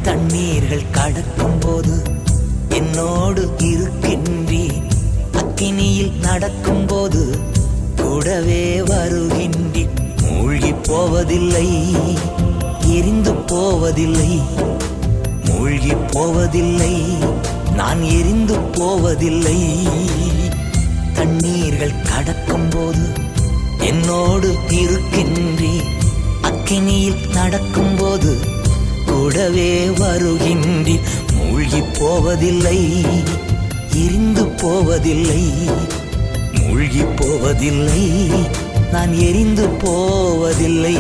தண்ணீர்கள் கடக்கும் போது என்னோடு இருக்கின்றி, அக்கினியில் நடக்கும் போது கூடவே வருகின்றி. மூழ்கி போவதில்லை, எரிந்து போவதில்லை, மூழ்கி போவதில்லை, நான் எரிந்து போவதில்லை. தண்ணீர்கள் கடக்கும் போது என்னோடு இருக்கின்றி, அக்கினியில் நடக்கும் போது கூடவே வருகின்றி. மூழ்கி போவதில்லை, எரிந்து போவதில்லை, மூழ்கி போவதில்லை, நான் எரிந்து போவதில்லை.